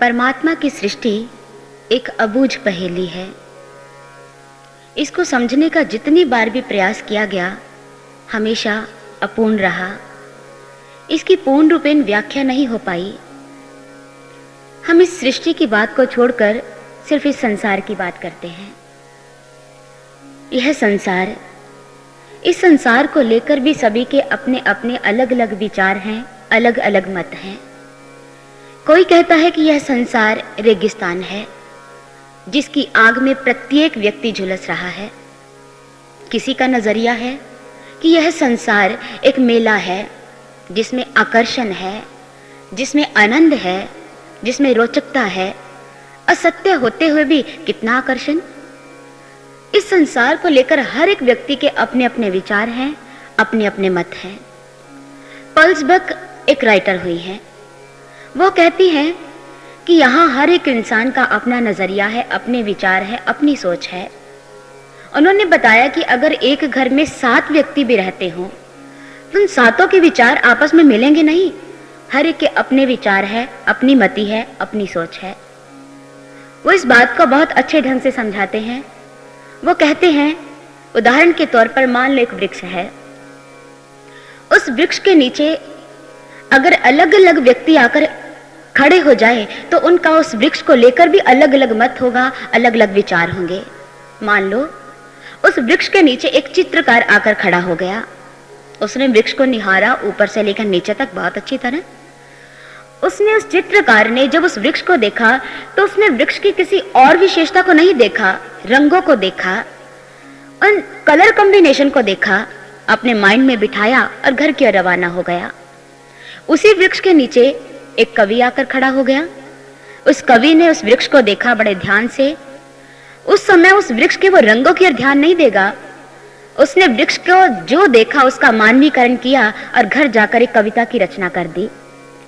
परमात्मा की सृष्टि एक अबूझ पहेली है। इसको समझने का जितनी बार भी प्रयास किया गया, हमेशा अपूर्ण रहा। इसकी पूर्ण रूपेण व्याख्या नहीं हो पाई। हम इस सृष्टि की बात को छोड़कर सिर्फ इस संसार की बात करते हैं। यह संसार, इस संसार को लेकर भी सभी के अपने अपने अलग अलग विचार हैं, अलग अलग मत हैं। कोई कहता है कि यह संसार रेगिस्तान है जिसकी आग में प्रत्येक व्यक्ति झुलस रहा है। किसी का नजरिया है कि यह संसार एक मेला है जिसमें आकर्षण है, जिसमें आनंद है, जिसमें रोचकता है। असत्य होते हुए भी कितना आकर्षण। इस संसार को लेकर हर एक व्यक्ति के अपने अपने विचार हैं, अपने अपने मत हैं। पल्स बक एक राइटर हुई हैं। वो कहती हैं कि यहाँ हर एक इंसान का अपना नजरिया है, अपने विचार है, अपनी सोच है। उन्होंने बताया कि अगर एक घर में 7 व्यक्ति भी रहते हों तो उन 7 के विचार आपस में मिलेंगे नहीं। हर एक के अपने विचार है, अपनी मति है, अपनी सोच है। वो इस बात को बहुत अच्छे ढंग से समझाते हैं। वो कहते हैं, उदाहरण के तौर पर मान लो एक वृक्ष है। उस वृक्ष के नीचे अगर अलग अलग व्यक्ति आकर खड़े हो जाए तो उनका उस वृक्ष को लेकर भी अलग अलग मत होगा, अलग अलग विचार होंगे। मान लो उस वृक्ष के नीचे एक चित्रकार आकर खड़ा हो गया। उसने वृक्ष को निहारा ऊपर से लेकर नीचे तक बहुत अच्छी तरह। उसने, उस चित्रकार ने जब उस वृक्ष को देखा तो उसने वृक्ष की किसी और विशेषता को नहीं देखा, रंगों को देखा, उन कलर कॉम्बिनेशन को देखा, अपने माइंड में बिठाया और घर की ओर रवाना हो गया। उसी वृक्ष के नीचे एक कवि आकर खड़ा हो गया। उस कवि ने उस वृक्ष को देखा बड़े ध्यान से। उस समय उस वृक्ष के वो रंगों की ओर ध्यान नहीं देगा। उसने वृक्ष को जो देखा उसका मानवीकरण किया और घर जाकर एक कविता की रचना कर दी।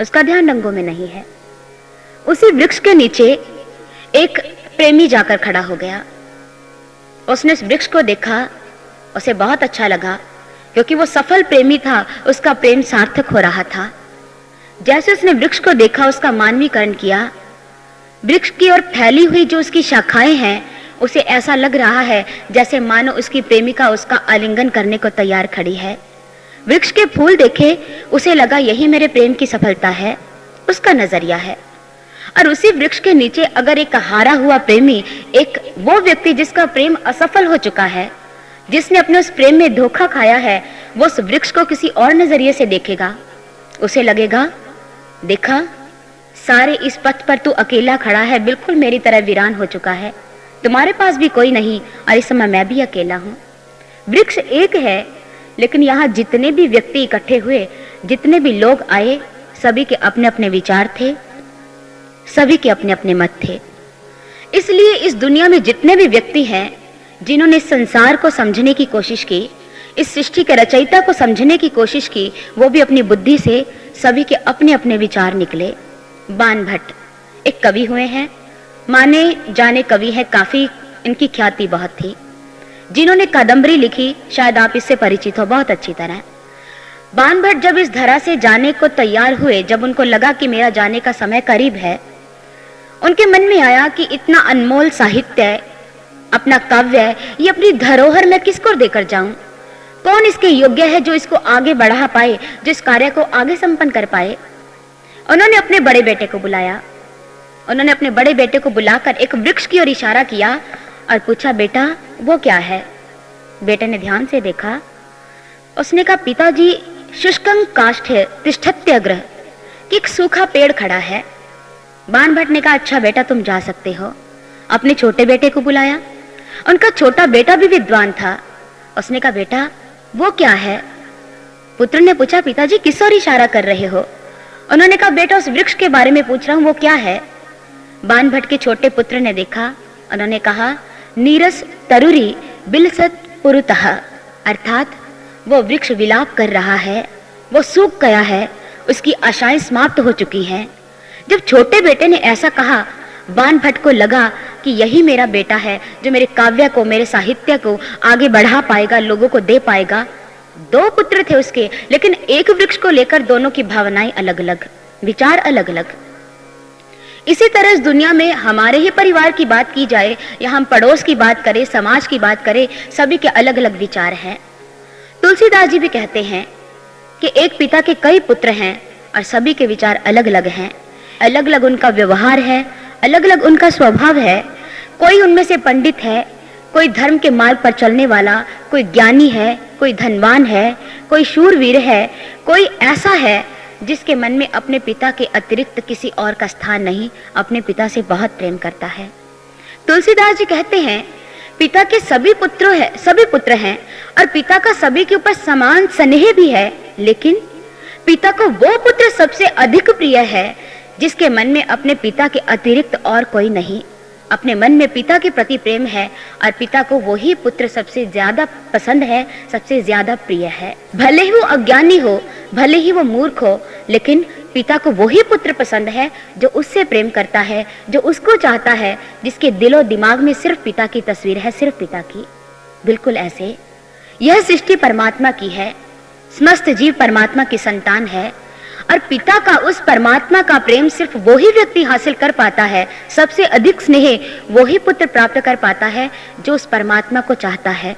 उसका ध्यान रंगों में नहीं है। उसी वृक्ष के नीचे एक प्रेमी जाकर खड़ा हो गया। उसने उस वृक्ष को देखा, उसे बहुत अच्छा लगा क्योंकि वो सफल प्रेमी था, उसका प्रेम सार्थक हो रहा था। जैसे उसने वृक्ष को देखा, उसका मानवीकरण किया। वृक्ष की ओर फैली हुई जो उसकी शाखाएं हैं, उसे ऐसा लग रहा है जैसे मानो उसकी प्रेमिका उसका आलिंगन करने को तैयार खड़ी है। वृक्ष के फूल देखे, उसे लगा यही मेरे प्रेम की सफलता है, उसका नजरिया है। और उसी वृक्ष के नीचे अगर एक हारा हुआ प्रेमी, एक वो व्यक्ति जिसका प्रेम असफल हो चुका है, जिसने अपने उस प्रेम में धोखा खाया है, वो उस वृक्ष को किसी और नजरिए से देखेगा। उसे लगेगा, देखा सारे इस पथ पर तू अकेला खड़ा है, बिल्कुल मेरी तरह वीरान हो चुका है, तुम्हारे पास भी कोई नहीं और इस समय मैं भी अकेला हूं। वृक्ष एक है, लेकिन यहाँ जितने भी व्यक्ति इकट्ठे हुए, जितने भी लोग आए, सभी के अपने अपने विचार थे, सभी के अपने अपने मत थे। इसलिए इस दुनिया में जितने भी व्यक्ति हैं जिन्होंने इस संसार को समझने की कोशिश की, इस सृष्टि के रचयिता को समझने की कोशिश की, वो भी अपनी बुद्धि से सभी के अपने अपने विचार निकले। बाणभट्ट एक कवि हुए हैं, माने जाने कवि हैं, काफी इनकी ख्याति बहुत थी। जिन्होंने कादंबरी लिखी, शायद आप इससे परिचित हो बहुत अच्छी तरह। बाणभट्ट जब इस धरा से जाने को तैयार हुए, जब उनको लगा कि मेरा जाने का समय करीब है, उनके मन में आया कि इतना अनमोल साहित्य, अपना काव्य, ये अपनी धरोहर में किसको देकर जाऊं? कौन इसके योग्य है जो इसको आगे बढ़ा पाए, जो इस कार्य को आगे संपन्न कर पाए? उन्होंने अपने बड़े बेटे को बुलाया। उन्होंने अपने बड़े बेटे को बुलाकर एक वृक्ष की ओर इशारा किया और पूछा, बेटा वो क्या है? बेटे ने ध्यान से देखा। उसने कहा, पिताजी शुष्कं काष्ठे तिष्ठत्यग्रह, कि एक सूखा पेड़ खड़ा है। बाणभट्ट ने कहा, अच्छा बेटा तुम जा सकते हो। अपने छोटे बेटे को बुलाया। उनका छोटा बेटा भी विद्वान था। उसने कहा, बेटा वो क्या है? पुत्र ने पूछा, पिताजी किस ओर इशारा कर रहे हो? उन्होंने कहा, बेटा उस वृक्ष के बारे में पूछ रहा हूं, वो क्या है? बाणभट्ट के छोटे पुत्र ने देखा। उन्होंने कहा, नीरस तरुरी बिलसत पुरुतः, अर्थात वो वृक्ष विलाप कर रहा है, वो सूख गया है, उसकी आशाएं समाप्त हो चुकी हैं। जब छोटे बेटे ने ऐसा कहा, बाणभट्ट को लगा कि यही मेरा बेटा है जो मेरे काव्य को, मेरे साहित्य को आगे बढ़ा पाएगा, लोगों को दे पाएगा। 2 पुत्र थे उसके, लेकिन एक वृक्ष को लेकर दोनों की भावनाएं अलग अलग, विचार अलग अलग। इसी तरह इस दुनिया में हमारे ही परिवार की बात की जाए या हम पड़ोस की बात करें, समाज की बात करें, सभी के अलग अलग विचार हैं। तुलसीदास जी भी कहते हैं कि एक पिता के कई पुत्र हैं और सभी के विचार अलग अलग हैं, अलग अलग उनका व्यवहार है, अलग अलग उनका स्वभाव है। कोई उनमें से पंडित है, कोई धर्म के मार्ग पर चलने वाला, कोई ज्ञानी है, कोई धनवान है, कोई शूरवीर है, कोई ऐसा है जिसके मन में अपने पिता के अतिरिक्त किसी और का स्थान नहीं, अपने पिता से बहुत प्रेम करता है। तुलसीदास जी कहते हैं पिता के सभी पुत्र हैं और पिता का सभी के ऊपर समान स्नेह भी है, लेकिन पिता को वो पुत्र सबसे अधिक प्रिय है जिसके मन में अपने पिता के अतिरिक्त और कोई नहीं। अपने मन में पिता के प्रति प्रेम है और पिता को वही पुत्र सबसे ज्यादा पसंद है, सबसे ज्यादा प्रिय है। भले ही वो अज्ञानी हो, भले ही वो मूर्ख हो, लेकिन पिता को वही पुत्र पसंद है जो उससे प्रेम करता है, जो उसको चाहता है, जिसके दिलो दिमाग में सिर्फ पिता की तस्वीर है, सिर्फ पिता की। बिल्कुल ऐसे यह सृष्टि परमात्मा की है, समस्त जीव परमात्मा की संतान है और पिता का उस परमात्मा का प्रेम सिर्फ वही व्यक्ति हासिल कर पाता है, सबसे अधिक स्नेह वही पुत्र प्राप्त कर पाता है जो उस परमात्मा को चाहता है,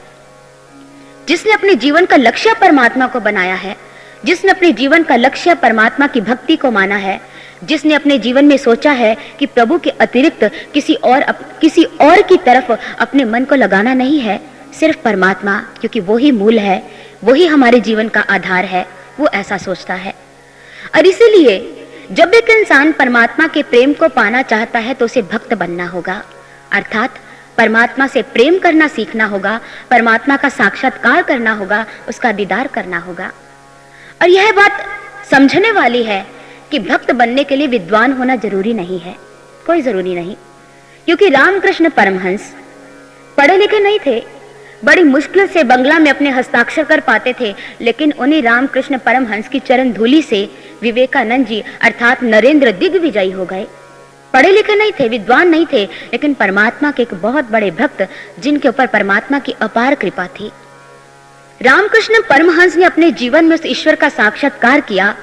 जिसने अपने जीवन का लक्ष्य परमात्मा को बनाया है, जिसने अपने जीवन का लक्ष्य परमात्मा की भक्ति को माना है, जिसने अपने जीवन में सोचा है कि प्रभु के अतिरिक्त किसी और की तरफ अपने मन को लगाना नहीं है, सिर्फ परमात्मा, क्योंकि वही मूल है, वही हमारे जीवन का आधार है, वो ऐसा सोचता है। और इसीलिए जब एक इंसान परमात्मा के प्रेम को पाना चाहता है तो उसे भक्त बनना होगा, अर्थात परमात्मा से प्रेम करना सीखना होगा, परमात्मा का साक्षात्कार करना होगा, उसका दीदार करना होगा। और यह बात समझने वाली है कि भक्त बनने के लिए विद्वान होना जरूरी नहीं है, कोई जरूरी नहीं, क्योंकि रामकृष्ण परमहंस पढ़े लिखे नहीं थे, बड़ी मुश्किल से बंगला में अपने हस्ताक्षर कर पाते थे, लेकिन उन्हीं रामकृष्ण परमहंस की चरण धूलि से विवेकानंद जी अर्थात नरेंद्र दिग्विजयी हो गए। पढ़े लिखे नहीं थे, विद्वान नहीं थे, लेकिन परमात्मा के एक बहुत बड़े भक्त जिनके ऊपर परमात्मा की अपार कृपा थी। रामकृष्ण परमहंस ने अपने जीवन में उस ईश्वर का साक्षात्कार किया,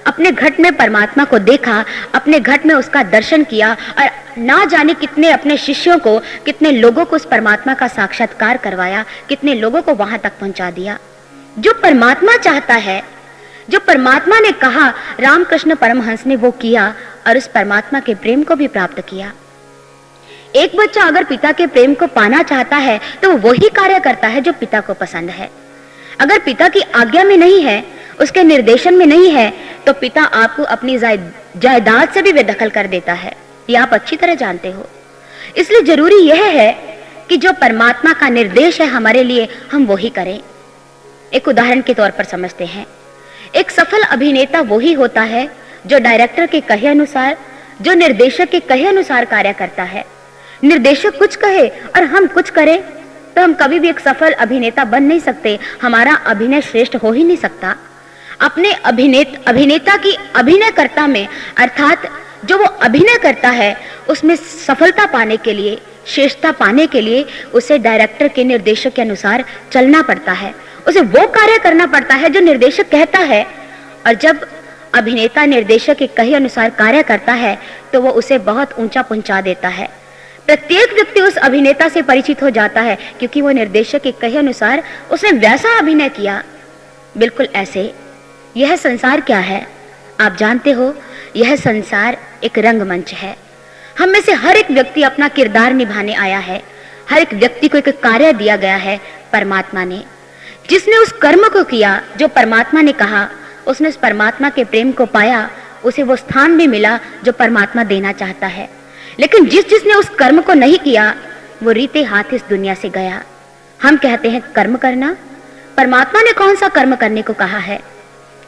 अपने घट में परमात्मा को देखा, अपने घट में उसका दर्शन किया और ना जाने कितने अपने शिष्यों को, कितने लोगों को उस परमात्मा का साक्षात्कार करवाया, कितने लोगों को वहां तक पहुंचा दिया। जो परमात्मा चाहता है, जो परमात्मा ने कहा, रामकृष्ण परमहंस ने वो किया और उस परमात्मा के प्रेम को भी प्राप्त किया। एक बच्चा अगर पिता के प्रेम को पाना चाहता है तो वही कार्य करता है जो पिता को पसंद है। अगर पिता की आज्ञा में नहीं है, उसके निर्देशन में नहीं है, तो पिता आपको अपनी जायदाद से भी बेदखल कर देता है, ये आप अच्छी तरह जानते हो। इसलिए जरूरी यह है कि जो परमात्मा का निर्देश है हमारे लिए, हम वही करें। एक उदाहरण के तौर पर समझते हैं, एक सफल अभिनेता वही होता है जो डायरेक्टर के कहे अनुसार, जो निर्देशक के कहे अनुसार कार्य करता है। निर्देशक कुछ कहे और हम कुछ करें तो हम कभी भी एक सफल अभिनेता बन नहीं सकते, हमारा अभिनय श्रेष्ठ हो ही नहीं सकता। अपने अभिनेता की अभिनयकर्ता में, अर्थात जो वो अभिनय करता है, उसमें सफलता पाने के लिए, श्रेष्ठता पाने के लिए उसे डायरेक्टर के निर्देशक के अनुसार चलना पड़ता है, उसे वो कार्य करना पड़ता है जो निर्देशक कहता है। और जब अभिनेता निर्देशक के कहे अनुसार कार्य करता है तो वो उसे बहुत ऊंचा पहुंचा देता है। प्रत्येक व्यक्ति उस अभिनेता से परिचित हो जाता है क्योंकि वो निर्देशक के कहे अनुसार उसने वैसा अभिनय किया। बिल्कुल ऐसे यह संसार क्या है आप जानते हो, यह संसार एक रंगमंच है। हम में से हर एक व्यक्ति अपना किरदार निभाने आया है, हर एक व्यक्ति को एक कार्य दिया गया है परमात्मा ने। जिसने उस कर्म को किया जो परमात्मा ने कहा, उसने उस परमात्मा के प्रेम को पाया, उसे वो स्थान भी मिला जो परमात्मा देना चाहता है। लेकिन जिसने उस कर्म को नहीं किया, वो रीते हाथ इस दुनिया से गया। हम कहते हैं कर्म करना, परमात्मा ने कौन सा कर्म करने को कहा है?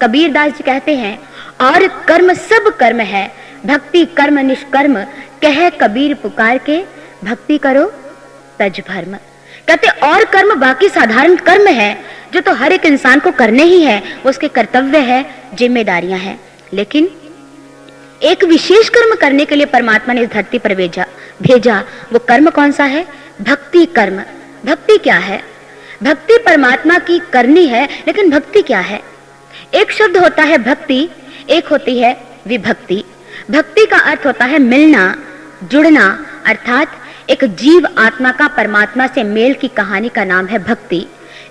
कबीरदास जी कहते हैं, और कर्म सब कर्म है, भक्ति कर्म निष्कर्म, कहे कबीर पुकार के, भक्ति करो तज भर्म। कहते और कर्म बाकी साधारण कर्म है जो तो हर एक इंसान को करने ही है, उसके कर्तव्य है, जिम्मेदारियां हैं। लेकिन एक विशेष कर्म करने के लिए परमात्मा ने इस धरती पर भेजा। वो कर्म कौन सा है? भक्ति कर्म। भक्ति क्या है? भक्ति परमात्मा की करनी है, लेकिन भक्ति क्या है? एक शब्द होता है भक्ति, एक होती है विभक्ति। भक्ति का अर्थ होता है मिलना, जुड़ना, अर्थात एक जीव आत्मा का परमात्मा से मेल की कहानी का नाम है भक्ति।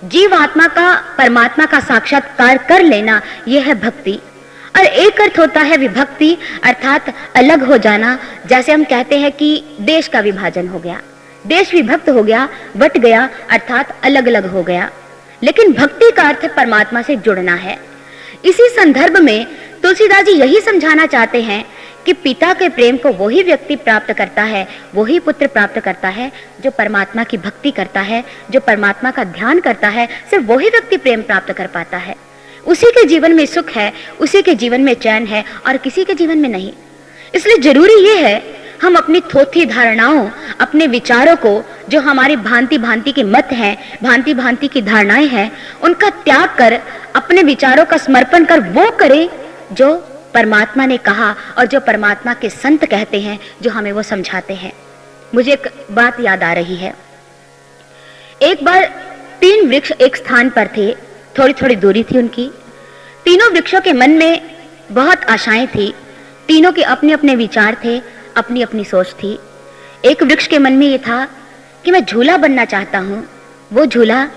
जीव आत्मा का परमात्मा का साक्षात्कार कर लेना, यह है भक्ति। और एक अर्थ होता है विभक्ति, अर्थात अलग हो जाना। जैसे हम कहते हैं कि देश का विभाजन हो गया, देश विभक्त हो गया, बट गया, अर्थात अलग अलग हो गया। लेकिन भक्ति का अर्थ परमात्मा से जुड़ना है। इसी संदर्भ में तुलसीदास जी यही समझाना चाहते हैं कि पिता के प्रेम को वही व्यक्ति प्राप्त करता है, वही पुत्र प्राप्त करता है जो परमात्मा की भक्ति करता है, जो परमात्मा का ध्यान करता है। सिर्फ वही व्यक्ति प्रेम प्राप्त कर पाता है। उसी के जीवन में सुख है, उसी के जीवन में चैन है, और किसी के जीवन में नहीं। इसलिए जरूरी यह है हम अपनी थोथी धारणाओं, अपने विचारों को, जो हमारी भांति भांति के मत हैं, भांति भांति की धारणाएं हैं, उनका त्याग कर अपने विचारों का समर्पण कर वो करें जो परमात्मा ने कहा और जो परमात्मा के संत कहते हैं, जो हमें वो समझाते हैं। मुझे एक बात याद आ रही है। एक बार 3 वृक्ष एक स्थान पर थे, थोड़ी थोड़ी दूरी थी उनकी। तीनों वृक्षों के मन में बहुत आशाएं थी, तीनों के अपने अपने विचार थे, अपनी अपनी सोच थी। एक वृक्ष के मन में ये था कि मैं झूला बनना चाहता हूँ, वो झूला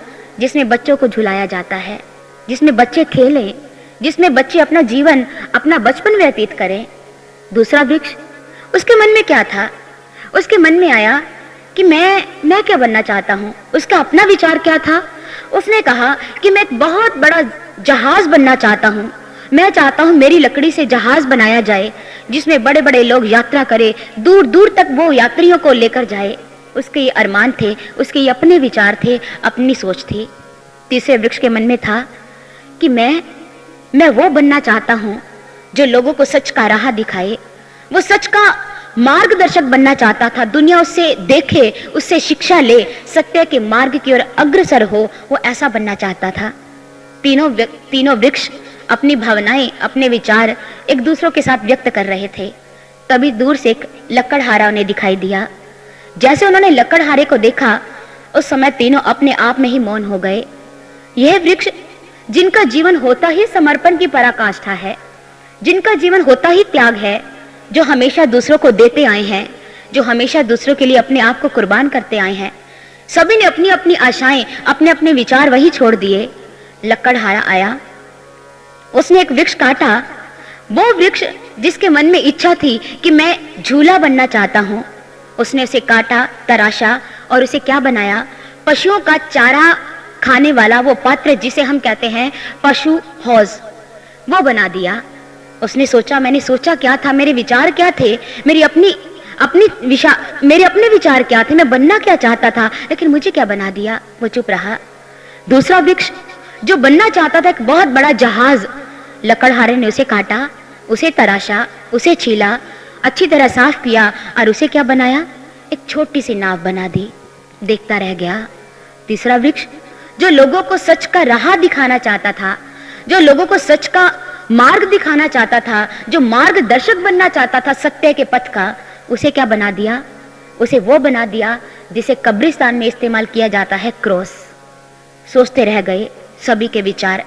जिसमें बच्चों को झुलाया जाता है, जिसमें बच्चे खेलें, जिसमें बच्चे अपना जीवन, अपना बचपन व्यतीत करें। दूसरा वृक्ष, उसके मन में क्या था? उसके मन में आया कि मैं क्या बनना चाहता हूँ। उसका अपना विचार क्या था? उसने कहा कि मैं एक बहुत बड़ा जहाज बनना चाहता हूँ। मैं चाहता हूँ मेरी लकड़ी से जहाज बनाया जाए, जिसमें बड़े बड़े लोग यात्रा करें, दूर दूर तक वो यात्रियों को लेकर जाए। उसके ये अरमान थे, उसके ये अपने विचार थे, अपनी सोच थी। तीसरे वृक्ष के मन में था कि मैं वो बनना चाहता हूँ जो लोगों को सच का राह दिखाए, वो सच का मार्गदर्शक बनना चाहता था। दुनिया उससे देखे, उससे शिक्षा ले, सत्य के मार्ग की ओर अग्रसर हो, वो ऐसा बनना चाहता था। तीनों वृक्ष अपनी भावनाएं, अपने विचार एक दूसरों के साथ व्यक्त कर रहे थे। तभी दूर से एक लकड़हारा उन्हें दिखाई दिया। जैसे उन्होंने लकड़हारे को देखा, उस समय तीनों अपने आप में ही मौन हो गए। यह वृक्ष जिनका जीवन होता ही समर्पण की पराकाष्ठा है, जिनका जीवन होता ही त्याग है, जो हमेशा दूसरों को देते आए हैं, जो हमेशा दूसरों के लिए अपने आप को कुर्बान करते आए हैं। सभी ने अपनी अपनी आशाएं, अपने अपने विचार वही छोड़ दिए। लकड़हारा आया, उसने एक वृक्ष काटा। वो वृक्ष जिसके मन में इच्छा थी कि मैं झूला बनना चाहता हूँ, उसने उसे काटा, तराशा और उसे क्या बनाया? पशुओं का चारा खाने वाला वो पात्र जिसे हम कहते हैं पशु हौज, वो बना दिया। उसने सोचा, मैंने सोचा क्या था, मेरे विचार क्या थे, मेरे अपने विचार क्या थे, मैं बनना क्या चाहता था, लेकिन मुझे क्या बना दिया? वो चुप रहा। दूसरा वृक्ष जो बनना चाहता था एक बहुत बड़ा जहाज, लकड़हारे ने उसे काटा, उसे तराशा, उसे छीला, अच्छी तरह साफ किया और उसे क्या बनाया? एक छोटी सी नाव बना दी। देखता रह गया। तीसरा वृक्ष जो लोगों को सच का राह दिखाना चाहता था, जो लोगों को सच का मार्ग दिखाना चाहता था, जो मार्गदर्शक बनना चाहता था सत्य के पथ का, उसे क्या बना दिया? उसे वो बना दिया जिसे कब्रिस्तान में इस्तेमाल किया जाता है, क्रॉस। सोचते रह गए सभी के विचार,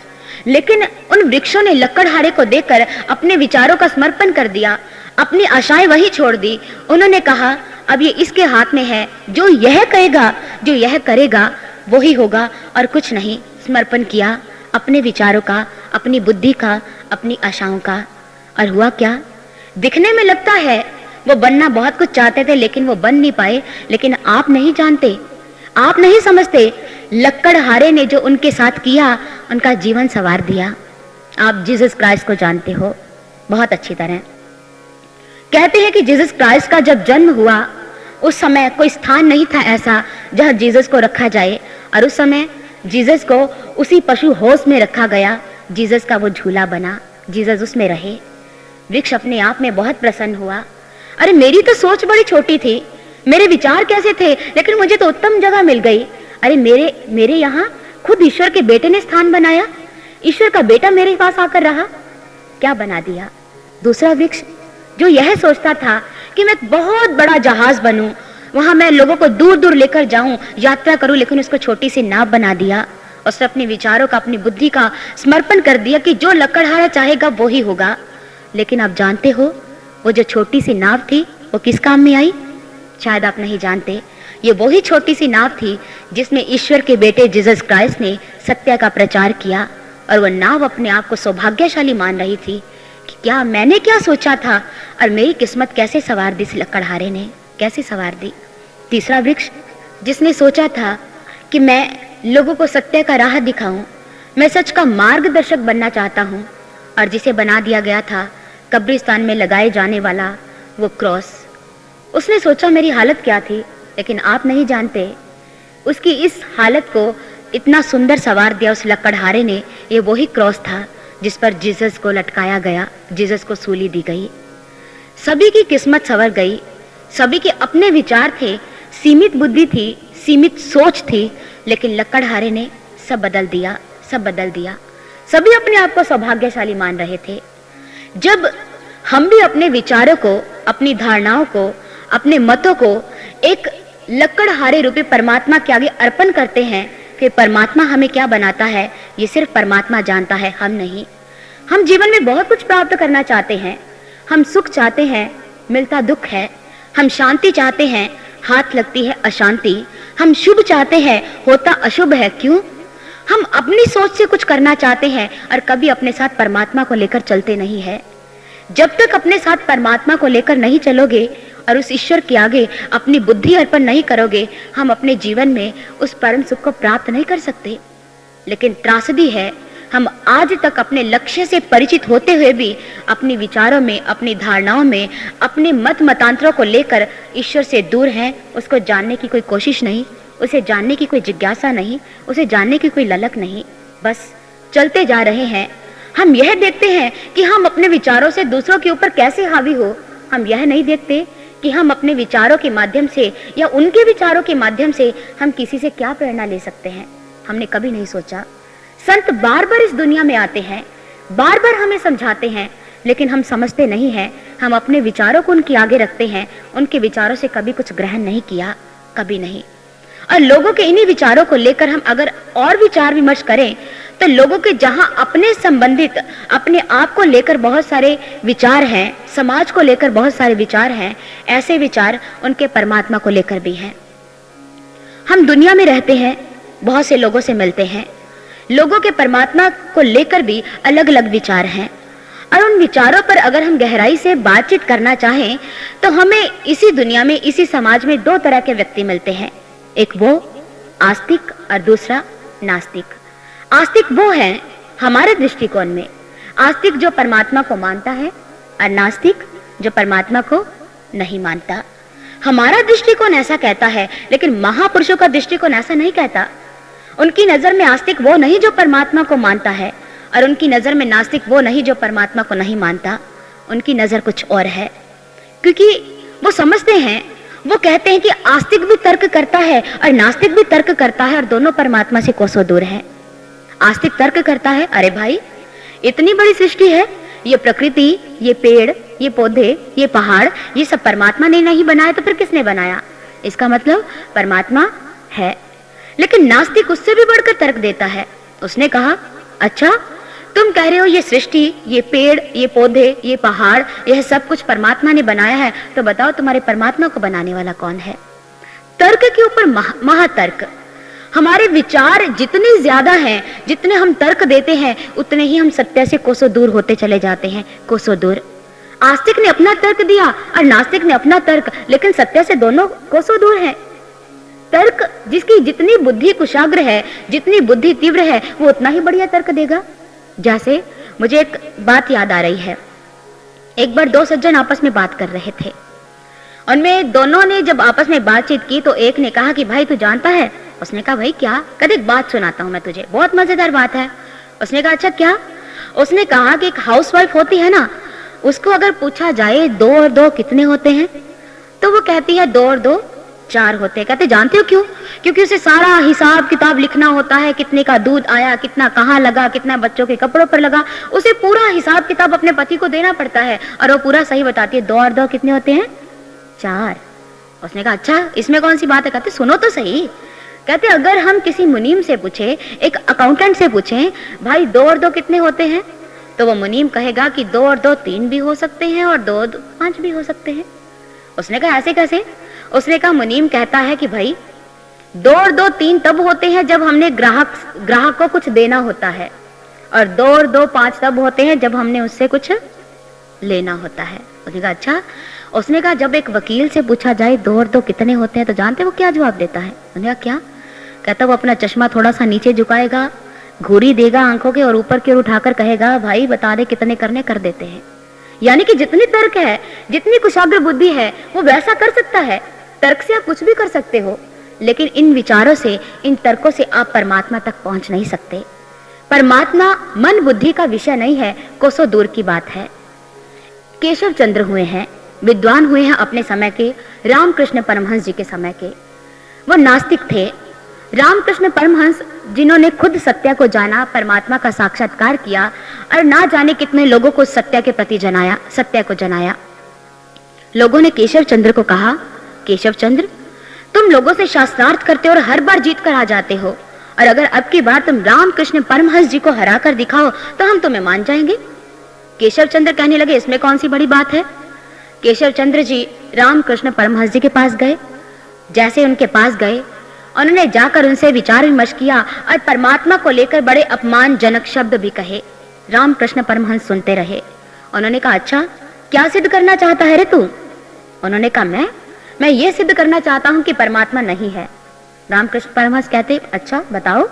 लेकिन उन वृक्षों ने लकड़हारे को देखकर अपने विचारों का समर्पण कर दिया, अपनी आशाएं वही छोड़ दी। उन्होंने कहा अब ये इसके हाथ में है, जो यह कहेगा, जो यह करेगा वो ही होगा और कुछ नहीं। समर्पण किया अपने विचारों का, अपनी बुद्धि का, अपनी आशाओं का। और हुआ क्या? दिखने में लगता है वो बनना बहुत कुछ चाहते थे, लेकिन वो बन नहीं पाए। लेकिन आप नहीं जानते, आप नहीं समझते, लकड़हारे ने जो उनके साथ किया, उनका जीवन संवार दिया। आप जीसस क्राइस्ट को जानते हो बहुत अच्छी तरह। कहते हैं कि जीसस क्राइस्ट का जब जन्म हुआ, उस समय कोई स्थान नहीं था ऐसा जहां जीसस को रखा जाए, और उस समय जीसस को उसी पशु होश में रखा गया। जीसस का वो झूला बना, जीसस उसमें रहे। वृक्ष अपने आप में बहुत प्रसन्न हुआ। अरे मेरी तो सोच बड़ी छोटी थी, मेरे विचार कैसे थे, लेकिन मुझे तो उत्तम जगह मिल गई। अरे मेरे यहाँ खुद ईश्वर के बेटे ने स्थान बनाया, ईश्वर का बेटा मेरे पास आकर रहा। क्या बना दिया? दूसरा वृक्ष जो यह सोचता था कि मैं बहुत बड़ा जहाज बनूं, वहां मैं लोगों को दूर दूर लेकर जाऊं, यात्रा करूं, लेकिन उसको छोटी सी नाव बना दिया। उसने अपने विचारों का, अपनी बुद्धि का समर्पण कर दिया कि जो लकड़हारा चाहेगा वो ही होगा। लेकिन आप जानते हो वो जो छोटी सी नाव थी वो किस काम में आई? शायद आप नहीं जानते, ये वही छोटी सी नाव थी जिसमें ईश्वर के बेटे जीसस क्राइस्ट ने सत्य का प्रचार किया। और वह नाव अपने आप को सौभाग्यशाली मान रही थी कि क्या मैंने क्या सोचा था और मेरी किस्मत कैसे सवार दी, इस लकड़हारे ने कैसे सवार दी। तीसरा वृक्ष जिसने सोचा था कि मैं लोगों को सत्य का राह दिखाऊं, मैं सच का मार्गदर्शक बनना चाहता हूं, और जिसे बना दिया गया था कब्रिस्तान में लगाए जाने वाला वो क्रॉस। उसने सोचा मेरी हालत क्या थी, लेकिन आप नहीं जानते उसकी इस हालत को इतना सुंदर सवार दिया उस लकड़हारे ने। ये वही क्रॉस था जिस पर जीसस को लटकाया गया, जीसस को सूली दी गई। सभी की किस्मत संवर गई, सभी के अपने विचार थे, सीमित बुद्धि थी, सीमित सोच थी, लेकिन लकड़हारे ने सब बदल दिया, सब बदल दिया। सभी अपने आप को सौभाग्यशाली मान रहे थे। जब हम भी अपने विचारों को, अपनी धारणाओं को, अपने मतों को एक लकड़हारे रूपी परमात्मा के आगे अर्पण करते हैं, फिर परमात्मा हमें क्या बनाता है ये सिर्फ परमात्मा जानता है, हम नहीं। हम जीवन में बहुत कुछ प्राप्त करना चाहते हैं, हम सुख चाहते हैं, मिलता दुख है, हम शांति चाहते हैं, हाथ लगती है अशांति, हम शुभ चाहते हैं, होता अशुभ है। क्यों? हम अपनी सोच से कुछ करना चाहते हैं और कभी अपने साथ परमात्मा को लेकर चलते नहीं है। जब तक अपने साथ परमात्मा को लेकर नहीं चलोगे और उस ईश्वर के आगे अपनी बुद्धि अर्पण नहीं करोगे, हम अपने जीवन में उस परम सुख को प्राप्त नहीं कर सकते। लेकिन त्रासदी है, हम आज तक अपने लक्ष्य से परिचित होते हुए भी अपने विचारों में, अपनी धारणाओं में, अपने मत मतांतरों को लेकर ईश्वर से दूर हैं। उसको जानने की कोई कोशिश नहीं, उसे जानने की कोई जिज्ञासा नहीं, उसे जानने की कोई ललक नहीं, बस चलते जा रहे हैं। हम यह देखते हैं कि हम अपने विचारों से दूसरों के ऊपर कैसे हावी हो, हम यह नहीं देखते कि हम अपने विचारों के माध्यम से या उनके विचारों के माध्यम से हम किसी से क्या प्रेरणा ले सकते हैं। हमने कभी नहीं सोचा। संत बार बार इस दुनिया में आते हैं, बार बार हमें समझाते हैं, लेकिन हम समझते नहीं हैं। हम अपने विचारों को उनके आगे रखते हैं, उनके विचारों से कभी कुछ ग्रहण नहीं किया, कभी नहीं। और लोगों के इन्हीं विचारों को लेकर हम अगर और विचार विमर्श करें तो लोगों के जहां अपने संबंधित, अपने आप को लेकर बहुत सारे विचार हैं, समाज को लेकर बहुत सारे विचार हैं, ऐसे विचार उनके परमात्मा को लेकर भी हैं। हम दुनिया में रहते हैं, बहुत से लोगों से मिलते हैं, लोगों के परमात्मा को लेकर भी अलग अलग विचार हैं। और उन विचारों पर अगर हम गहराई से बातचीत करना चाहें तो हमें इसी दुनिया में, इसी समाज में दो तरह के व्यक्ति मिलते हैं, एक वो आस्तिक और दूसरा नास्तिक। आस्तिक वो है हमारे दृष्टिकोण में, आस्तिक जो परमात्मा को मानता है, और नास्तिक जो परमात्मा को नहीं मानता। हमारा दृष्टिकोण ऐसा कहता है, लेकिन महापुरुषों का दृष्टिकोण ऐसा नहीं कहता। उनकी नजर में आस्तिक वो नहीं जो परमात्मा को मानता है, और उनकी नजर में नास्तिक वो नहीं जो परमात्मा को नहीं मानता। उनकी नजर कुछ और है, क्योंकि वो समझते हैं, वो कहते हैं कि आस्तिक भी तर्क करता है और नास्तिक भी तर्क करता है, और दोनों परमात्मा से कोसों दूर हैं। आस्तिक तर्क करता है, अरे भाई इतनी बड़ी सृष्टि है, ये प्रकृति, ये पेड़, ये पौधे, ये पहाड़, ये सब परमात्मा ने नहीं बनाया तो फिर किसने बनाया? इसका मतलब परमात्मा है। लेकिन नास्तिक उससे भी बढ़कर तर्क देता है। उसने कहा, अच्छा तुम कह रहे हो ये सृष्टि, ये पेड़, ये पौधे, ये पहाड़, यह सब कुछ परमात्मा ने बनाया है, तो बताओ तुम्हारे परमात्मा को बनाने वाला कौन है? तर्क के ऊपर महातर्क। हमारे विचार जितने ज्यादा हैं, जितने हम तर्क देते हैं, उतने ही हम सत्य से कोसों दूर होते चले जाते हैं, कोसों दूर। आस्तिक ने अपना तर्क दिया और नास्तिक ने अपना तर्क, लेकिन सत्य से दोनों कोसों दूर हैं। तर्क जिसकी जितनी बुद्धि कुशाग्र है, जितनी बुद्धि तीव्र है, वो उतना ही बढ़िया तर्क देगा। जैसे मुझे एक बात याद आ रही है, एक बार दो सज्जन आपस में बात कर रहे थे, उनमें दोनों ने जब आपस में बातचीत की तो एक ने कहा कि भाई तू जानता है? उसने कहा भाई क्या? कहते एक बात सुनाता हूं मैं तुझे, बहुत मजेदार बात है। उसने कहा अच्छा क्या? उसने कहा कि एक हाउसवाइफ होती है ना, उसको अगर पूछा जाए 2 और 2 कितने होते हैं, तो वो कहती है 2 और 2 4 होते हैं। कहते जानते हो क्यों? क्योंकि उसे सारा हिसाब किताब लिखना होता है, कितने का दूध आया, कितना कहाँ लगा, कितना बच्चों के कपड़ों पर लगा, उसे पूरा हिसाब किताब अपने पति को देना पड़ता है, और वो पूरा सही बताती है 2 और 2 कितने होते हैं? 4। उसने कहा अच्छा इसमें कौन सी बात है? कहते सुनो तो सही। कहते अगर हम किसी मुनीम से पूछे, एक अकाउंटेंट से पूछे, भाई 2 और 2 कितने होते हैं, तो वो मुनीम कहेगा कि 2 और 2 3 भी हो सकते हैं और 2 और 2 5 भी हो सकते हैं। उसने कहा ऐसे कैसे? उसने कहा मुनीम कहता है कि भाई 2 और 2 3 तब होते हैं जब हमने ग्राहक को कुछ देना होता है, और 2 और 2 5 तब होते हैं जब हमने उससे कुछ लेना होता है। उसने कहा अच्छा। उसने कहा जब एक वकील से पूछा जाए 2 और 2 कितने होते हैं तो जानते वो क्या जवाब देता है? उसने कहा क्या? कहता वो अपना चश्मा थोड़ा सा नीचे झुकाएगा, घूरी देगा आंखों के और ऊपर की ओर उठाकर कहेगा भाई बता दे कितने करने, कर देते हैं। यानी कि जितनी तर्क है, जितनी कुशाग्र बुद्धि है, वो वैसा कर सकता है। तर्क से आप कुछ भी कर सकते हो, लेकिन इन विचारों से, इन तर्कों से आप परमात्मा तक पहुंच नहीं सकते। परमात्मा मन बुद्धि का विषय नहीं है, कोसों दूर की बात है। केशव चंद्र हुए हैं, विद्वान हुए हैं अपने समय के, रामकृष्ण परमहंस जी के समय के। वो नास्तिक थे। रामकृष्ण परमहंस जिन्होंने खुद सत्य को जाना, परमात्मा का साक्षात्कार किया और ना जाने कितने लोगों को सत्य के प्रति जनाया, सत्य को जनाया। लोगों ने केशव चंद्र को कहा, केशव चंद्र तुम लोगों से शास्त्रार्थ करते हो और हर बार जीत कर आ जाते हो, और अगर अब की बार तुम रामकृष्ण परमहंस जी को हरा कर दिखाओ तो हम तुम्हें मान जाएंगे। केशव चंद्र कहने लगे इसमें कौन सी बड़ी बात है। केशव चंद्र जी रामकृष्ण परमहंस जी के पास गए। जैसे उनके पास गए, उन्होंने जाकर उनसे विचार विमर्श किया और परमात्मा को लेकर बड़े अपमानजनक शब्द भी कहे। रामकृष्ण परमहंस सुनते रहे। उन्होंने कहा अच्छा क्या सिद्ध करना चाहता है रे तू? उन्होंने कहा मैं ये सिद्ध करना चाहता हूं कि परमात्मा नहीं है। रामकृष्ण परमहंस कहते अच्छा बताओ।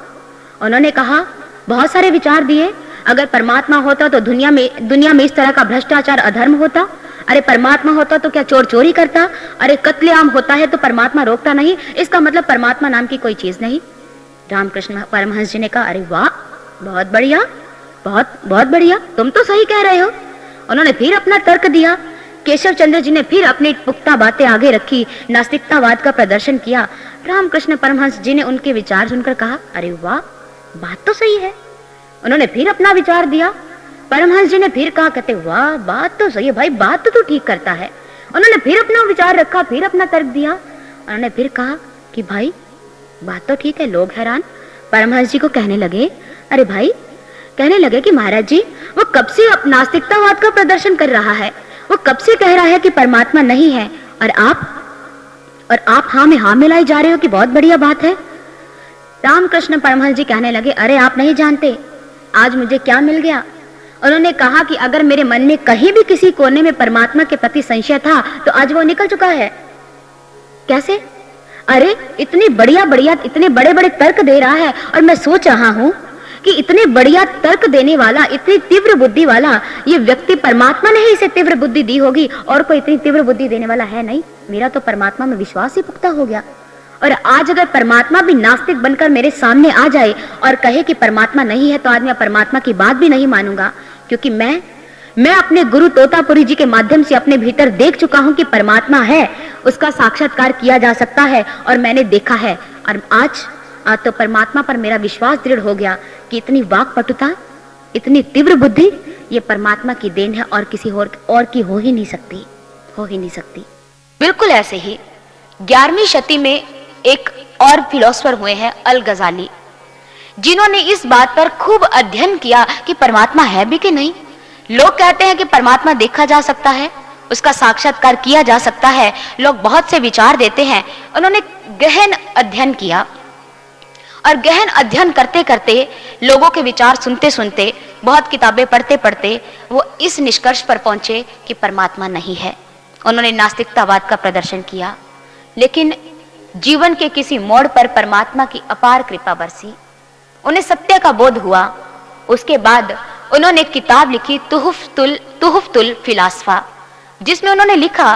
उन्होंने कहा बहुत सारे विचार दिए। अगर परमात्मा होता तो दुनिया में इस तरह का भ्रष्टाचार, अधर्म होता? अरे परमात्मा होता तो क्या चोर चोरी करता? अरे कत्लेआम होता है तो परमात्मा रोकता नहीं? इसका मतलब परमात्मा नाम की कोई चीज नहीं। रामकृष्ण परमहंस जी ने कहा अरे वाह, बहुत बढ़िया, बहुत बहुत बढ़िया, तुम तो सही कह रहे हो। उन्होंने फिर अपना तर्क दिया। केशव चंद्र जी ने फिर अपनी पुख्ता बातें आगे रखी, नास्तिकतावाद का प्रदर्शन किया। रामकृष्ण परमहंस जी ने उनके विचार सुनकर कहा अरे वाह, बात तो सही है। उन्होंने फिर अपना विचार दिया। परमहंस जी ने फिर कहा, कहते वाह बात तो सही है भाई, बात तो तू ठीक करता है। उन्होंने फिर अपना विचार रखा, फिर अपना तर्क दिया। उन्होंने फिर कहा कि भाई बात तो ठीक है। लोग हैरान परमहंस जी को कहने लगे, अरे भाई, कहने लगे कि महाराज जी वो कब से नास्तिकतावाद का प्रदर्शन कर रहा है, वो कब से कह रहा है कि परमात्मा नहीं है, और आप हाँ में हाँ मिलाई जा रहे हो कि बहुत बढ़िया बात है। रामकृष्ण परमहंस जी कहने लगे अरे आप नहीं जानते आज मुझे क्या मिल गया। उन्होंने कहा कि अगर मेरे मन में कहीं भी किसी कोने में परमात्मा के प्रति संशय था तो आज वो निकल चुका है। कैसे? अरे इतनी बढ़िया इतने बड़े बड़े तर्क दे रहा है, और मैं सोच रहा हूं कि इतने बढ़िया तर्क देने वाला, इतनी तीव्र बुद्धि वाला ये व्यक्ति, परमात्मा ने ही इसे तीव्र बुद्धि दी होगी, और कोई इतनी तीव्र बुद्धि देने वाला है नहीं। मेरा तो परमात्मा में विश्वास ही पुख्ता हो गया। और आज अगर परमात्मा भी नास्तिक बनकर मेरे सामने आ जाए और कहे कि परमात्मा नहीं है, तो आज मैं परमात्मा की बात भी नहीं मानूंगा, क्योंकि मैं अपने गुरु तोतापुरी जी के माध्यम से अपने भीतर देख चुका हूं कि परमात्मा है, उसका साक्षात्कार किया जा सकता है, और मैंने देखा है। और आज तो परमात्मा पर मेरा विश्वास दृढ़ हो गया कि इतनी वाक्पटुता, इतनी तीव्र बुद्धि ये परमात्मा की देन है, और किसी और की हो ही नहीं सकती। बिल्कुल ऐसे ही 11वीं शती में एक और फिलोसोफर हुए हैं अल गजाली, जिन्होंने इस बात पर खूब अध्ययन किया कि परमात्मा है भी कि नहीं। लोग कहते हैं कि परमात्मा देखा जा सकता है, उसका साक्षात्कार किया जा सकता है, लोग बहुत से विचार देते हैं। उन्होंने गहन अध्ययन किया, और गहन अध्ययन करते करते, लोगों के विचार सुनते सुनते, बहुत किताबें पढ़ते पढ़ते वो इस निष्कर्ष पर पहुंचे कि परमात्मा नहीं है। उन्होंने नास्तिकतावाद का प्रदर्शन किया, लेकिन जीवन के किसी मोड़ पर परमात्मा की अपार कृपा बरसी, उन्हें सत्य का बोध हुआ। उसके बाद उन्होंने एक किताब लिखी तुहुफतुल फिलासफा, जिसमें उन्होंने लिखा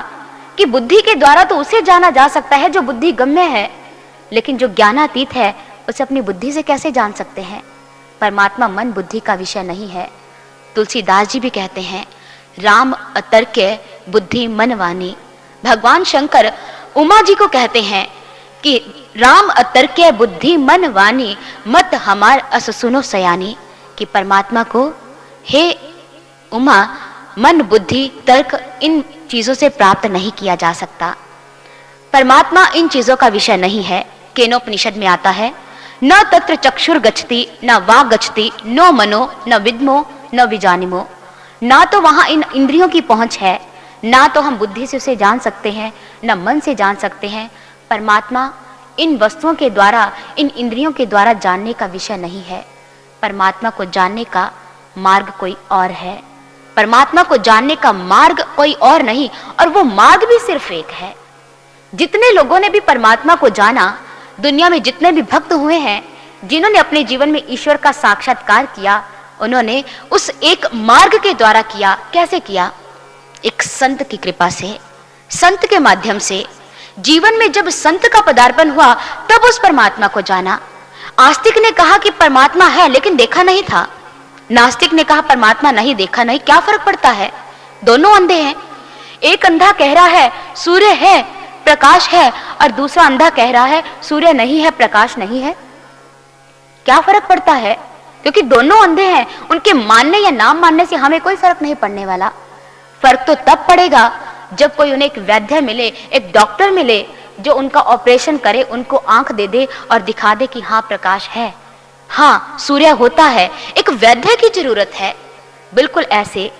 कि बुद्धि के द्वारा तो उसे जाना जा सकता है जो बुद्धि गम्य है, लेकिन जो ज्ञानातीत है उसे अपनी बुद्धि से कैसे जान सकते हैं। परमात्मा मन बुद्धि का विषय नहीं है। तुलसीदास जी भी कहते हैं राम अतर्क्य बुद्धि मन वाणी। भगवान शंकर उमा जी को कहते हैं कि राम अतर्क्य बुद्धि मन वाणी, मत हमार अस सुनो सयानी, कि परमात्मा को हे उमा मन बुद्धि तर्क इन चीजों से प्राप्त नहीं किया जा सकता। परमात्मा इन चीजों का विषय नहीं है। केनोपनिषद में आता है न तत्र चक्षुर गच्छति न वाग गच्छति नो मनो न विद्मो न विजानिमो। ना तो वहां इन इंद्रियों की पहुंच है, ना तो हम बुद्धि से उसे जान सकते हैं, न मन से जान सकते हैं। परमात्मा इन वस्तुओं के द्वारा, इन इंद्रियों के द्वारा जानने का विषय नहीं है। परमात्मा को जानने का मार्ग कोई और है। परमात्मा को जानने का मार्ग कोई और नहीं, और वो मार्ग भी सिर्फ एक है। जितने लोगों ने भी परमात्मा को जाना, दुनिया में जितने भी भक्त हुए हैं, जिन्होंने अपने जीवन में ईश्वर का साक्षात्कार किया, उन्होंने उस एक मार्ग के द्वारा किया। कैसे किया? एक संत की कृपा से, संत के माध्यम से। जीवन में जब संत का पदार्पण हुआ, तब उस परमात्मा को जाना। आस्तिक ने कहा कि परमात्मा है, लेकिन देखा नहीं था। नास्तिक ने कहा परमात्मा नहीं, देखा नहीं। क्या फर्क पड़ता है? दोनों अंधे हैं। एक अंधा कह रहा है सूर्य है, प्रकाश है, और दूसरा अंधा कह रहा है सूर्य नहीं है, प्रकाश नहीं है। क्या फर्क पड़ता है? क्योंकि दोनों अंधे हैं। उनके मानने या नाम मानने से हमें कोई फर्क नहीं पड़ने वाला। फर्क तो तब पड़ेगा जब कोई उन्हें एक वैद्य मिले, एक डॉक्टर मिले, जो उनका ऑपरेशन करे, उनको आंख दे दे और दिखा दे कि हाँ प्रकाश है, हाँ सूर्य होता है। एक वैद्य की जरूरत है। बिल्कुल ऐसे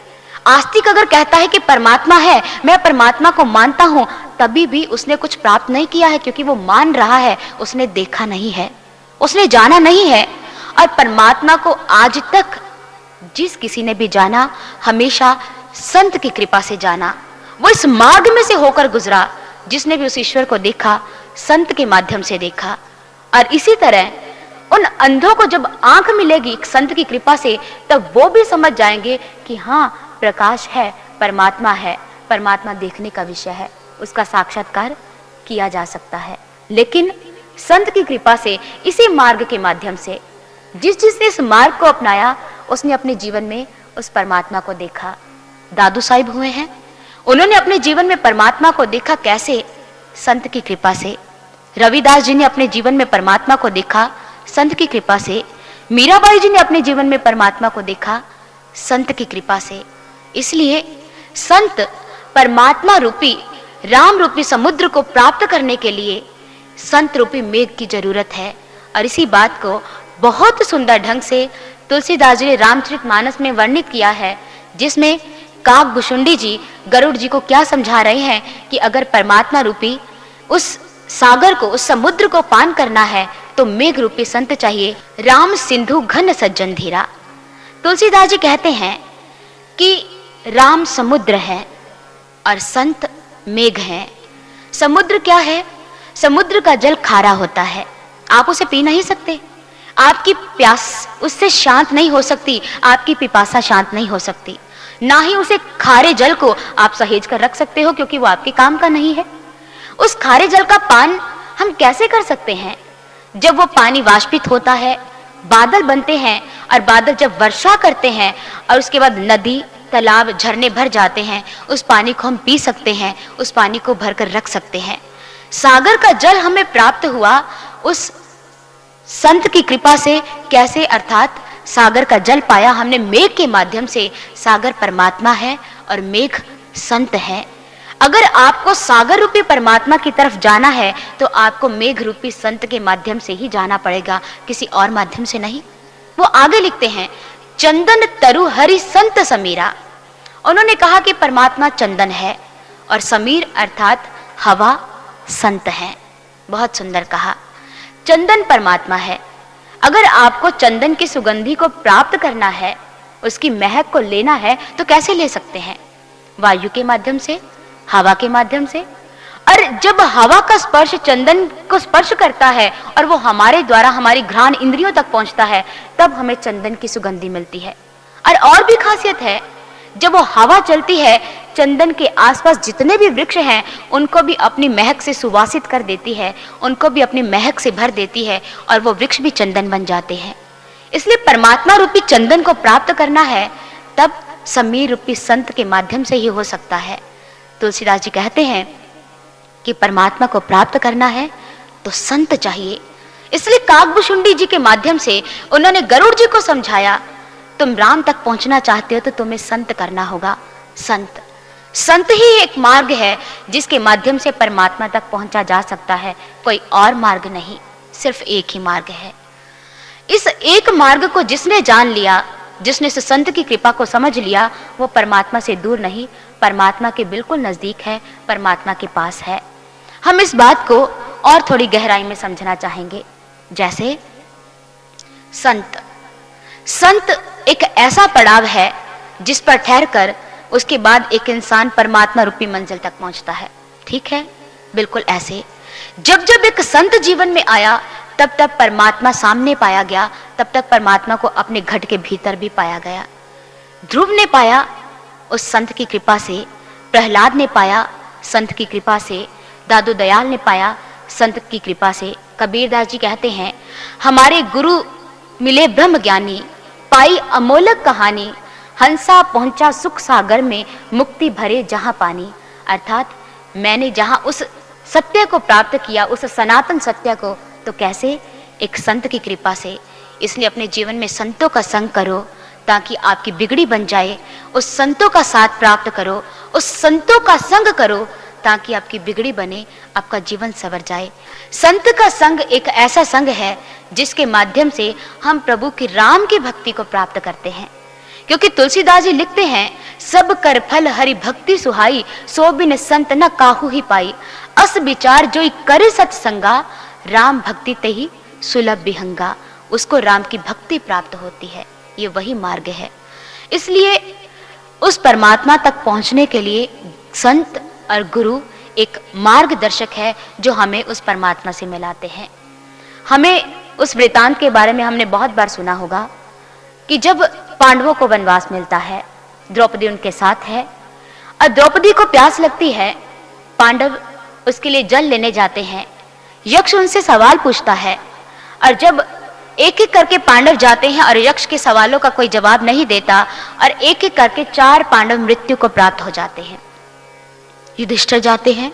आस्तिक अगर कहता है कि परमात्मा है, मैं परमात्मा को मानता हूं, तभी भी उसने कुछ प्राप्त नहीं किया है, क्योंकि वो मान रहा है, उसने देखा नहीं है, उसने जाना नहीं है। और परमात्मा को आज तक जिस किसी ने भी जाना, हमेशा संत की कृपा से जाना। वो इस मार्ग में से होकर गुजरा। जिसने भी उस ईश्वर को देखा, संत के माध्यम से देखा। और इसी तरह उन अंधों को जब आंख मिलेगी एक संत की कृपा से, तब वो भी समझ जाएंगे कि हाँ प्रकाश है, परमात्मा है, परमात्मा देखने का विषय है, उसका साक्षात्कार किया जा सकता है। लेकिन संत की कृपा से, इसी मार्ग के माध्यम से, जिसने इस मार्ग को अपनाया, उसने अपने जीवन में उस परमात्मा को देखा। दादू साहिब हुए हैं, उन्होंने अपने जीवन में परमात्मा को देखा। कैसे? संत की कृपा से। रविदास जी ने अपने जीवन में परमात्मा को देखा, संत की कृपा से। मीराबाई जी ने अपने जीवन में परमात्मा को देखा, संत की कृपा से। इसलिए संत परमात्मा रूपी, राम रूपी समुद्र को प्राप्त करने के लिए संत रूपी मेघ की जरूरत है। और इसी बात को बहुत सुंदर ढंग से तुलसीदास जी ने रामचरितमानस में वर्णित किया है, जिसमें काकभुशुंडी जी गरुड़ जी को क्या समझा रहे हैं कि अगर परमात्मा रूपी उस सागर को, उस समुद्र को पान करना है, तो मेघ रूपी संत चाहिए। राम सिंधु घन सज्जन धीरा। तुलसीदास जी कहते हैं कि राम समुद्र है और संत मेघ हैं। समुद्र क्या है? समुद्र का जल खारा होता है, आप उसे पी नहीं सकते, आपकी प्यास उससे शांत नहीं हो सकती, आपकी पिपासा शांत नहीं हो सकती। ना ही उसे खारे जल को आप सहेज कर रख सकते हो, क्योंकि वो आपके काम का नहीं है। उस खारे जल का पान हम कैसे कर सकते हैं? जब वो पानी वाष्पित होता है, बादल बनते हैं, और बादल जब वर्षा करते हैं और उसके बाद नदी, तालाब, झरने भर जाते हैं, उस पानी को हम पी सकते हैं, उस पानी को भर कर रख सकते हैं। सागर का जल हमें प्राप्त हुआ उस संत की कृपा से। कैसे? अर्थात सागर का जल पाया हमने मेघ के माध्यम से। सागर परमात्मा है और मेघ संत है। अगर आपको सागर रूपी परमात्मा की तरफ जाना है, तो आपको मेघ रूपी संत के माध्यम से ही जाना पड़ेगा, किसी और माध्यम से नहीं। वो आगे लिखते हैं, चंदन तरु हरि संत समीरा। उन्होंने कहा कि परमात्मा चंदन है और समीर अर्थात हवा संत है। बहुत सुंदर कहा। चंदन परमात्मा है। अगर आपको चंदन की सुगंधि को प्राप्त करना है, उसकी महक को लेना है, तो कैसे ले सकते हैं? वायु के माध्यम से, हवा के माध्यम से। और जब हवा का स्पर्श चंदन को स्पर्श करता है और वो हमारे द्वारा हमारी घ्राण इंद्रियों तक पहुंचता है, तब हमें चंदन की सुगंधि मिलती है। और भी खासियत है, जब वो हवा चलती है, चंदन के आसपास जितने भी वृक्ष हैं, उनको भी अपनी महक से सुवासित कर देती है, उनको भी अपनी महक से भर देती है, और वो वृक्ष भी चंदन बन जाते हैं। इसलिए परमात्मा रूपी चंदन को प्राप्त करना है, तब समीर रूपी संत के माध्यम से ही हो सकता है। तुलसीदास जी कहते हैं कि परमात्मा को प्राप्त करना है तो संत चाहिए। इसलिए काकभुशुंडी जी के माध्यम से उन्होंने गरुड़ जी को समझाया, तुम राम तक पहुंचना चाहते हो तो तुम्हें संत करना होगा। संत ही एक मार्ग है जिसके माध्यम से परमात्मा तक पहुंचा जा सकता है, कोई और मार्ग नहीं, सिर्फ एक ही मार्ग है। इस एक मार्ग को जिसने जान लिया, जिसने इस संत की कृपा को समझ लिया वो परमात्मा से दूर नहीं, परमात्मा के बिल्कुल नजदीक है, परमात्मा के पास है। हम इस बात को और थोड़ी गहराई में समझना चाहेंगे। जैसे संत एक ऐसा पड़ाव है जिस पर ठहरकर उसके बाद एक इंसान परमात्मा रूपी मंजिल तक पहुंचता है। ठीक है, बिल्कुल ऐसे जब जब एक संत जीवन में आया तब तब परमात्मा सामने पाया गया, तब तक परमात्मा को अपने घट के भीतर भी पाया गया। ध्रुव ने पाया उस संत की कृपा से, प्रहलाद ने पाया संत की कृपा से, दादू दयाल ने पाया संत की कृपा से। कबीरदास जी कहते हैं, हमारे गुरु मिले ब्रह्म ज्ञानी, पाई अमोलक कहानी, हंसा पहुंचा सुख सागर में, मुक्ति भरे जहां पानी। अर्थात मैंने जहां उस सत्य को प्राप्त किया, उस सनातन सत्य को, तो कैसे? एक संत की कृपा से। इसलिए अपने जीवन में संतों का संग करो ताकि आपकी बिगड़ी बन जाए। उस संतों का साथ प्राप्त करो, उस संतों का संग करो ताकि आपकी बिगड़ी बने, आपका जीवन संवर जाए। संत का संग एक ऐसा संग है जिसके माध्यम से हम प्रभु की राम की भक्ति को प्राप्त करते हैं। क्योंकि तुलसीदास जी लिखते हैं, सब कर फल हरि भक्ति सुहाई, सो बिन संत न काहू ही पाई। अस विचार जोई करे सत्संगा, राम भक्ति ते ही सुलभ विहंगा। उसको राम की भक्ति प्राप्त होती है, ये वही मार्ग है। इसलिए उस परमात्मा तक पहुंचने के लिए संत और गुरु एक मार्गदर्शक है जो हमें उस परमात्मा से मिलाते हैं। हमें उस वृतांत के बारे में हमने बहुत बार सुना होगा कि जब पांडवों को वनवास मिलता है, द्रौपदी उनके साथ है और द्रौपदी को प्यास लगती है, पांडव उसके लिए जल लेने जाते हैं। यक्ष उनसे सवाल पूछता है और जब एक एक करके पांडव जाते हैं और यक्ष के सवालों का कोई जवाब नहीं देता और एक एक करके 4 पांडव मृत्यु को प्राप्त हो जाते हैं। युधिष्ठिर जाते हैं,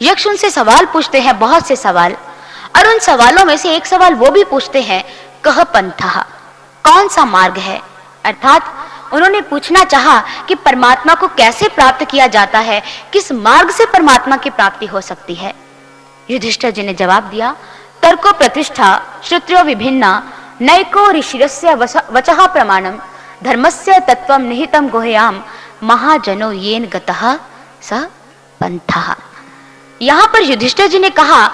यक्ष उनसे सवाल पूछते हैं, बहुत से सवाल, और उन सवालों में से एक सवाल वो भी पूछते हैं, कह पंथः, कौन सा मार्ग है। अर्थात उन्होंने पूछना चाहा कि परमात्मा को कैसे प्राप्त किया जाता है, किस मार्ग से परमात्मा की प्राप्ति हो सकती है। युधिष्ठिर जी ने जवाब दिया, तर्को प्रतिष्ठा श्रुत्यो विभिन्ना, नैको ऋषिरस्य वचः प्रमाणम, धर्मस्य तत्वम निहितम गुह्याम, महाजनो येन गतः स पंथः। यहां पर युधिष्ठिर जी ने कहा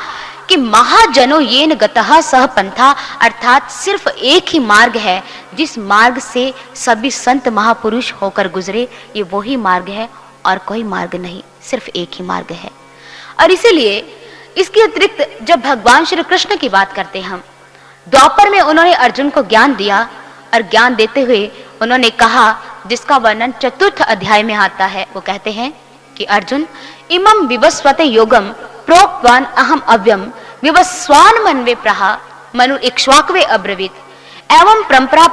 कि महाजनो येन गतः सह पंथा, अर्थात सिर्फ एक ही मार्ग है जिस मार्ग से सभी संत महापुरुष होकर गुजरे, ये वही मार्ग है और कोई मार्ग नहीं, सिर्फ एक ही मार्ग है। और इसीलिए इसके अतिरिक्त जब भगवान श्री कृष्ण की बात करते हैं हम, द्वापर में उन्होंने अर्जुन को ज्ञान दिया और ज्ञान देते हुए उन्होंने कहा, जिसका वर्णन 4th अध्याय में आता है, वो कहते हैं कि अर्जुन इमं विवस्वते योगम प्रोक्तवान अहम अव्यम विवस्वान मनवे प्रहा मनु इक्ष्वाकवे अब्रवीत एवं परंपरा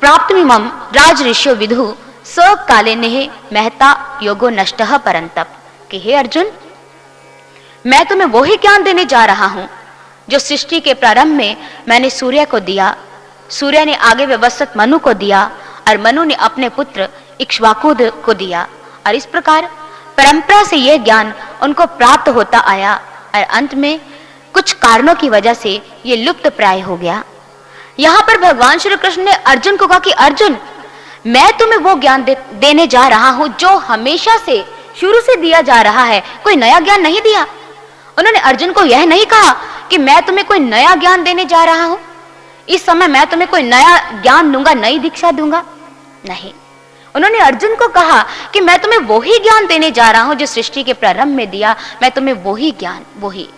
प्राप्तमिमं राज ऋषियो विदु स काले नेह महता योगो नष्टः परंतप। कि हे अर्जुन, मैं तुम्हें वही ज्ञान देने जा रहा हूं जो सृष्टि के प्रारंभ में मैंने सूर्य को दिया, सूर्य ने आगे व्यवस्थित मनु को दिया और मनु ने अपने पुत्र इक्ष्वाकु को दिया, और इस प्रकार परंपरा से यह ज्ञान उनको प्राप्त होता आया और अंत में कुछ कारणों की वजह से यह लुप्त प्राय हो गया। यहां पर भगवान श्री कृष्ण ने अर्जुन को कहा कि अर्जुन, मैं तुम्हें वो ज्ञान देने जा रहा हूं जो हमेशा से शुरू से दिया जा रहा है, कोई नया ज्ञान नहीं दिया। उन्होंने अर्जुन को यह नहीं कहा कि मैं तुम्हें कोई नया ज्ञान देने जा रहा हूं, इस समय मैं तुम्हें कोई नया ज्ञान दूंगा, नई दीक्षा दूंगा, नहीं। उन्होंने अर्जुन को कहा कि मैं तुम्हें वही ज्ञान देने जा रहा हूं जो सृष्टि के प्रारंभ में दिया, मैं तुम्हें वही ज्ञान, वही।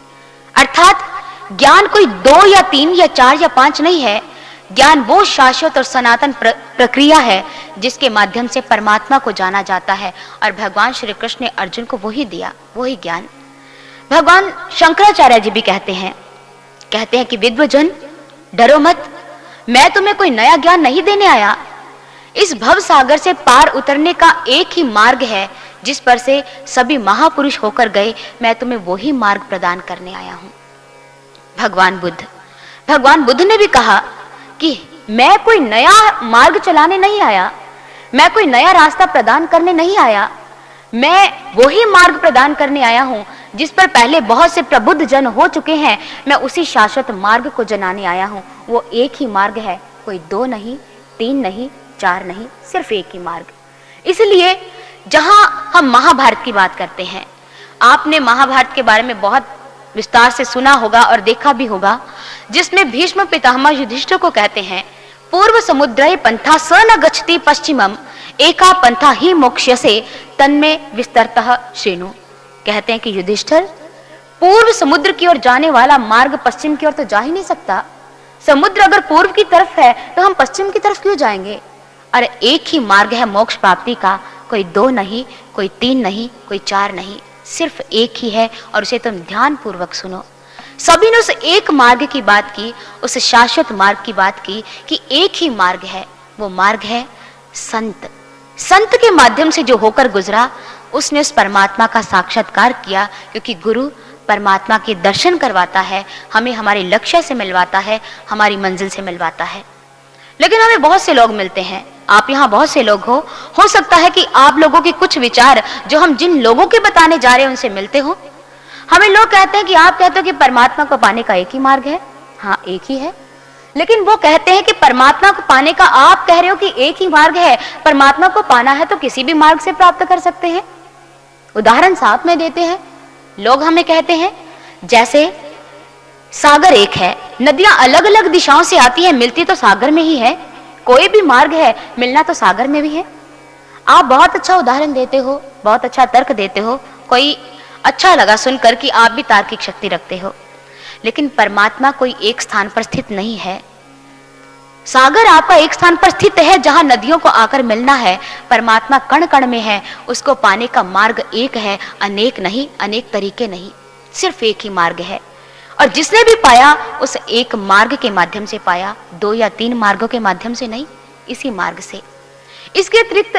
अर्थात ज्ञान कोई 2 या 3 या 4 या 5 नहीं है, ज्ञान वो शाश्वत और सनातन प्रक्रिया है जिसके माध्यम से परमात्मा को जाना जाता है, और भगवान श्री कृष्ण ने अर्जुन को वही दिया, वही ज्ञान। भगवान शंकराचार्य जी भी कहते हैं कि विद्वजन डरो मत, मैं तुम्हें कोई नया ज्ञान नहीं देने आया। इस भव सागर से पार उतरने का एक ही मार्ग है जिस पर से सभी महापुरुष होकर गए, मैं तुम्हें वही मार्ग प्रदान करने आया हूं। भगवान बुद्ध ने भी कहा कि मैं कोई नया मार्ग चलाने नहीं आया, मैं कोई नया रास्ता प्रदान करने नहीं आया, मैं वही मार्ग प्रदान करने आया हूं जिस पर पहले बहुत से प्रबुद्ध जन हो चुके हैं, मैं उसी शाश्वत मार्ग को जनाने आया हूं। वो एक ही मार्ग है, कोई 2 नहीं, 3 नहीं, 4 नहीं, सिर्फ एक ही मार्ग। इसलिए जहां हम महाभारत की बात करते हैं, आपने महाभारत के बारे में बहुत विस्तार से सुना होगा और देखा भी होगा, जिसमें भीष्म पितामह युधिष्ठिर को कहते हैं, पूर्व समुद्रय पंथा स न गच्छति पश्चिमम एका पंथा ही मोक्ष्यसे तन्मे विस्तरतः श्रेणु। कहते हैं कि युधिष्ठिर, पूर्व समुद्र की ओर जाने वाला मार्ग पश्चिम की ओर तो जा ही नहीं सकता। समुद्र अगर पूर्व की तरफ है तो हम पश्चिम की तरफ क्यों जाएंगे? अरे एक ही मार्ग है मोक्ष प्राप्ति का, कोई 2 नहीं, कोई 3 नहीं, कोई 4 नहीं, सिर्फ एक ही है। और उसे तुम ध्यान पूर्वक सुनो। सभी ने उस एक मार्ग की बात की, उस शाश्वत मार्ग की बात की कि एक ही मार्ग है, वो मार्ग है संत। संत के माध्यम से जो होकर गुजरा, उसने उस परमात्मा का साक्षात्कार किया, क्योंकि गुरु परमात्मा के दर्शन करवाता है, हमें हमारे लक्ष्य से मिलवाता है, हमारी मंजिल से मिलवाता है। लेकिन हमें बहुत से लोग मिलते हैं, आप यहाँ बहुत से लोग हो सकता है कि आप लोगों के कुछ विचार जो हम जिन लोगों के बताने जा रहे हैं उनसे मिलते हो। हमें लोग कहते हैं कि आप कहते हो कि परमात्मा को पाने का एक ही मार्ग है। हाँ, एक ही है, लेकिन वो कहते हैं कि परमात्मा को पाने का, आप कह रहे हो कि एक ही मार्ग है, परमात्मा को पाना है तो किसी भी मार्ग से प्राप्त कर सकते हैं। उदाहरण साथ में देते हैं। लोग हमें कहते हैं जैसे सागर एक है, नदियां अलग अलग दिशाओं से आती है, मिलती तो सागर में ही है। कोई भी मार्ग है, मिलना तो सागर में भी है। आप बहुत अच्छा उदाहरण देते हो, बहुत अच्छा तर्क देते हो, कोई अच्छा लगा सुनकर कि आप भी तार्किक शक्ति रखते हो। लेकिन परमात्मा कोई एक स्थान पर स्थित नहीं है। सागर आपका एक स्थान पर स्थित है जहां नदियों को आकर मिलना है। परमात्मा कण कण में है, उसको पाने का मार्ग एक है, अनेक नहीं, अनेक तरीके नहीं, सिर्फ एक ही मार्ग है। और जिसने भी पाया उस एक मार्ग के माध्यम से पाया, 2 या 3 मार्गों के माध्यम से नहीं, इसी मार्ग से। इसके अतिरिक्त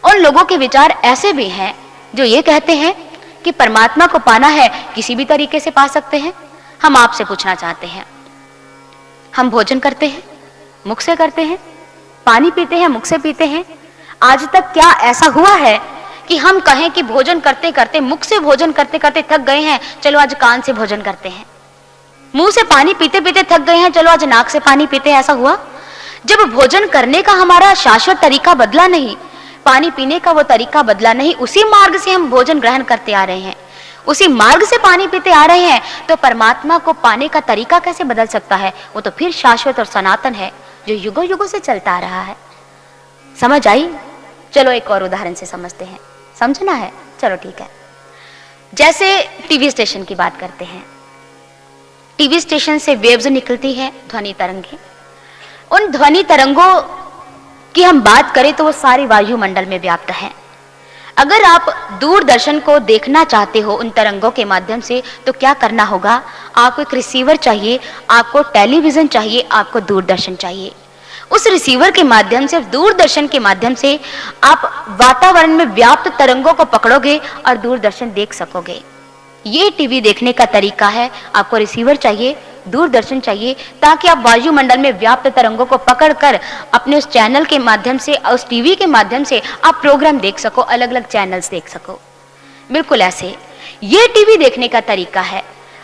उन लोगों के विचार ऐसे भी हैं जो ये कहते हैं कि परमात्मा को पाना है किसी भी तरीके से पा सकते हैं। हम आपसे पूछना चाहते हैं, हम भोजन करते हैं, मुख से करते हैं, पानी पीते हैं, मुख से पीते हैं। आज तक क्या ऐसा हुआ है कि हम कहें कि भोजन करते करते, मुख से भोजन करते करते थक गए हैं, चलो आज कान से भोजन करते हैं। मुंह से पानी पीते पीते थक गए हैं, चलो आज नाक से पानी पीते हैं। ऐसा हुआ? जब भोजन करने का हमारा शाश्वत तरीका बदला नहीं, पानी पीने का वो तरीका बदला नहीं, उसी मार्ग से हम भोजन ग्रहण करते आ रहे हैं, उसी मार्ग से पानी पीते आ रहे हैं, तो परमात्मा को पाने का तरीका कैसे बदल सकता है? वो तो फिर शाश्वत और सनातन है, जो युगों युगों से चलता आ रहा है। समझ आई? चलो एक और उदाहरण से समझते हैं। समझना है? चलो ठीक है। जैसे टीवी स्टेशन की बात करते हैं, टीवी स्टेशन से वेव्स निकलती है, ध्वनि तरंगे। उन ध्वनि तरंगों की हम बात करें तो वो सारी वायुमंडल में व्याप्त है। अगर आप दूरदर्शन को देखना चाहते हो उन तरंगों के माध्यम से, तो क्या करना होगा? आपको एक रिसीवर चाहिए, आपको टेलीविजन चाहिए, आपको दूरदर्शन चाहिए। उस रिसीवर के माध्यम से, दूरदर्शन के माध्यम से आप वातावरण में व्याप्त तरंगों को पकड़ोगे और दूरदर्शन देख सकोगे। ये टीवी देखने का तरीका है। आपको रिसीवर चाहिए, दूरदर्शन चाहिए, ताकि आप वायुमंडल में व्याप्त तरंगों को पकड़कर अपने उस चैनल के माध्यम से, उस टीवी के माध्यम से आप प्रोग्राम देख सको, अलग अलग चैनल्स देख सको। बिल्कुल ऐसे ये टीवी देखने का तरीका है।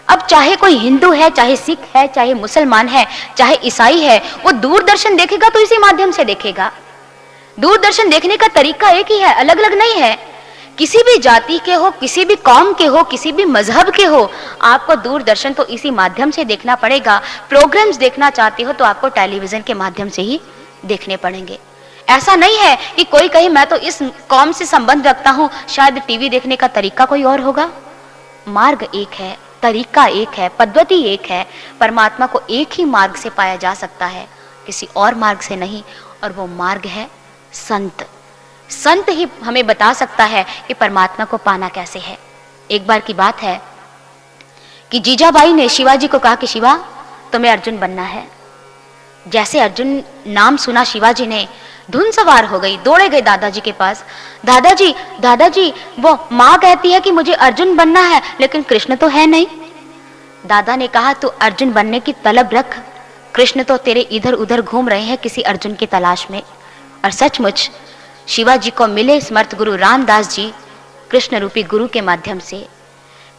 अब चाहे कोई हिंदू है, चाहे सिख है, चाहे मुसलमान है, चाहे ईसाई है, वो दूरदर्शन देखेगा तो इसी माध्यम से देखेगा। दूरदर्शन देखने का तरीका एक ही है, अलग अलग नहीं है। किसी भी जाति के हो, किसी भी कौम के हो, किसी भी मजहब के हो, आपको दूरदर्शन तो इसी माध्यम से देखना पड़ेगा। प्रोग्राम्स देखना चाहते हो तो आपको टेलीविजन के माध्यम से ही देखने पड़ेंगे। ऐसा नहीं है कि कोई कहे मैं तो इस कौम से संबंध रखता हूं, शायद टीवी देखने का तरीका कोई और होगा। मार्ग एक है, तरीका एक है, पद्धति एक है। परमात्मा को एक ही मार्ग से पाया जा सकता है, किसी और मार्ग से नहीं, और वो मार्ग है संत। संत ही हमें बता सकता है कि परमात्मा को पाना कैसे है। एक बार की बात है कि जीजाबाई ने शिवाजी को कहा कि शिवा, तुम्हें अर्जुन बनना है। जैसे अर्जुन नाम सुना, शिवाजी ने धुन सवार हो गई, दौड़े गए दादाजी के पास। दादाजी, दादाजी, वो माँ कहती है कि मुझे अर्जुन बनना है, लेकिन कृष्ण तो है नहीं। दादा ने कहा, तू अर्जुन बनने की तलब रख, कृष्ण तो तेरे इधर उधर घूम रहे हैं किसी अर्जुन की तलाश में। और सचमुच शिवाजी को मिले स्मर्त गुरु रामदास जी, कृष्ण रूपी गुरु के माध्यम से।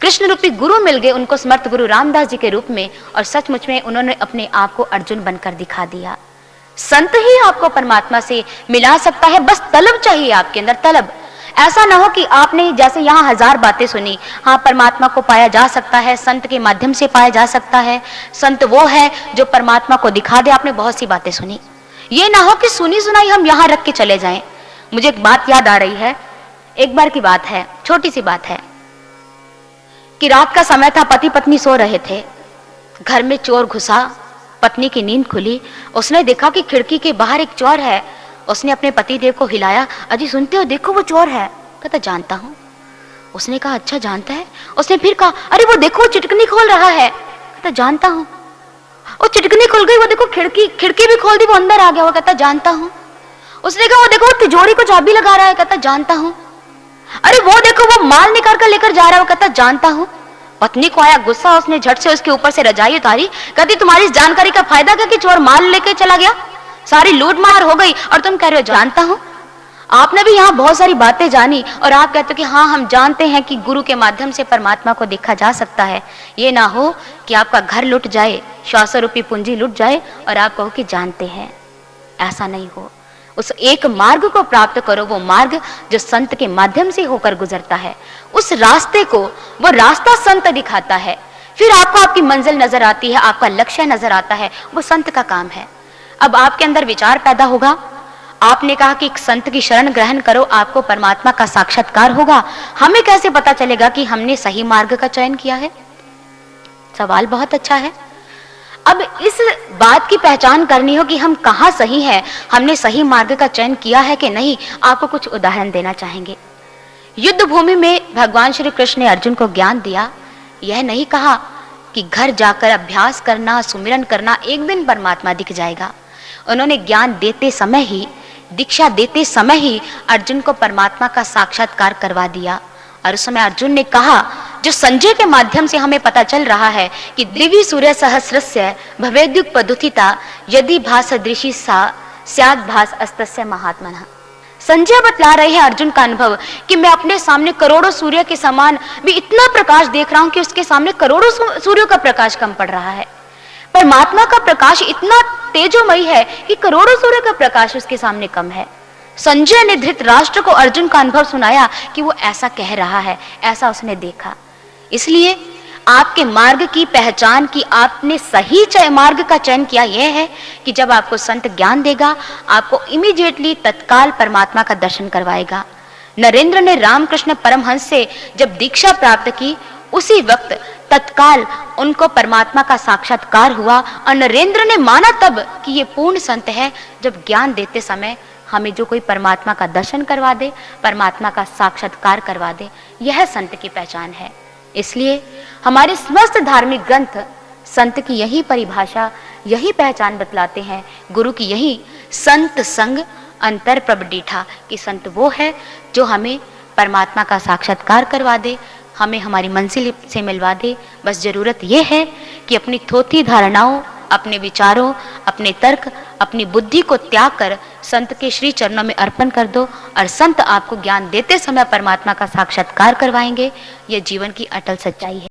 कृष्ण रूपी गुरु मिल गए उनको स्मर्त गुरु रामदास जी के रूप में, और सचमुच में उन्होंने अपने आप को अर्जुन बनकर दिखा दिया। संत ही आपको परमात्मा से मिला सकता है, बस तलब चाहिए आपके अंदर, तलब। ऐसा ना हो कि आपने जैसे यहाँ 1000 बातें सुनी, हाँ परमात्मा को पाया जा सकता है, संत के माध्यम से पाया जा सकता है, संत वो है जो परमात्मा को दिखा दे, आपने बहुत सी बातें सुनी। ये ना हो कि सुनी सुनाई हम यहाँ रख के चले जाएं। मुझे एक बात याद आ रही है, एक बार की बात है, छोटी सी बात है कि रात का समय था, पति पत्नी सो रहे थे, घर में चोर घुसा, पत्नी की नींद खुली, उसने देखा कि खिड़की के बाहर एक चोर है। उसने अपने पति देव को हिलाया, अजी सुनते हो, देखो वो चोर है। कहता जानता हूं। उसने कहा अच्छा जानता है। उसने फिर कहा अरे वो देखो चिटकनी खोल रहा है। कहता जानता हूं। वो चिटकनी खुल गई, वो देखो खिड़की भी खोल दी, वो अंदर आ गया। वो कहता जानता हूं। उसने कहा वो देखो तिजोरी को चाबी लगा रहा है। कहता जानता हूं। अरे वो देखो वो माल निकाल कर लेकर जा रहा है। वो कहता जानता हूं। पत्नी को आया गुस्सा, उसने झट से उसके ऊपर से रजाई उतारी। कहती तुम्हारी इस जानकारी का फायदा क्या कि चोर माल लेके चला गया, सारी लूट मार हो गई और तुम कह रहे हो जानता हूं। आपने भी यहाँ बहुत सारी बातें जानी और आप कहते हो कि हाँ हम जानते हैं कि गुरु के माध्यम से परमात्मा को देखा जा सकता है। ये ना हो कि आपका घर लुट जाए, 600 रुपये पूंजी लुट जाए और आप कहो कि जानते हैं। ऐसा नहीं हो। उस एक मार्ग को प्राप्त करो, वो मार्ग जो संत के माध्यम से होकर गुजरता है। उस रास्ते को, वो रास्ता संत दिखाता है, फिर आपको आपकी मंजिल नजर आती है, आपका लक्ष्य नजर आता है, वो संत का काम है। अब आपके अंदर विचार पैदा होगा, आपने कहा कि एक संत की शरण ग्रहण करो, आपको परमात्मा का साक्षात्कार होगा। हमें कैसे पता चलेगा कि हमने सही मार्ग का चयन किया है? सवाल बहुत अच्छा है। अब इस बात की पहचान करनी हो कि हम कहाँ सही हैं, हमने सही मार्ग का चयन किया है कि नहीं। आपको कुछ उदाहरण देना चाहेंगे। युद्ध भूमि में भगवान श्री कृष्ण ने अर्जुन को ज्ञान दिया। यह नहीं कहा कि घर जाकर अभ्यास करना, सुमिरन करना, एक दिन परमात्मा दिख जाएगा। उन्होंने ज्ञान देते समय ही, दीक्षा देते समय ही अर्जुन को परमात्मा का साक्षात्कार करवा दिया। और उस समय अर्जुन ने कहा, जो संजय के माध्यम से हमें पता चल रहा है कि दिव्य सूर्य सहस्रस्य भवेद्युपदुथिता यदि भास सदृशी सा स्याद् भास अस्तस्य महात्मनः। संजय बतला रहे हैं अर्जुन का अनुभव कि मैं अपने सामने करोड़ों सूर्य के समान भी इतना प्रकाश देख रहा हूं कि उसके सामने करोड़ों सूर्यों का प्रकाश कम पड़ रहा है। परमात्मा का प्रकाश इतना तेजोमयी है कि करोड़ों सूर्य का प्रकाश उसके सामने कम है। संजय ने धृतराष्ट्र को अर्जुन का अनुभव सुनाया कि वो ऐसा कह रहा है, ऐसा उसने देखा। इसलिए आपके मार्ग की पहचान की, आपने सही मार्ग का चयन किया, यह है कि जब आपको संत ज्ञान देगा, आपको इमीडिएटली तत्काल परमात्मा का दर्शन करवाएगा। नरेंद्र ने रामकृष्ण परमहंस से जब दीक्षा प्राप्त की, उसी वक्त तत्काल उनको परमात्मा का साक्षात्कार हुआ और नरेंद्र ने माना तब कि ये पूर्ण संत है जब ज्ञान देते समय हमें जो कोई परमात्मा का दर्शन करवा दे, परमात्मा का साक्षात्कार करवा दे, यह संत की पहचान है। इसलिए हमारे समस्त धार्मिक ग्रंथ संत की यही परिभाषा, यही पहचान बतलाते हैं। गुरु की यही संत संग अंतर प्रभ डीठा कि संत वो है जो हमें परमात्मा का साक्षात्कार करवा दे, हमें हमारी मंजिल से मिलवा दे। बस जरूरत यह है कि अपनी थोथी धारणाओं, अपने विचारों, अपने तर्क, अपनी बुद्धि को त्याग कर संत के श्री चरणों में अर्पण कर दो और संत आपको ज्ञान देते समय परमात्मा का साक्षात्कार करवाएंगे। यह जीवन की अटल सच्चाई है।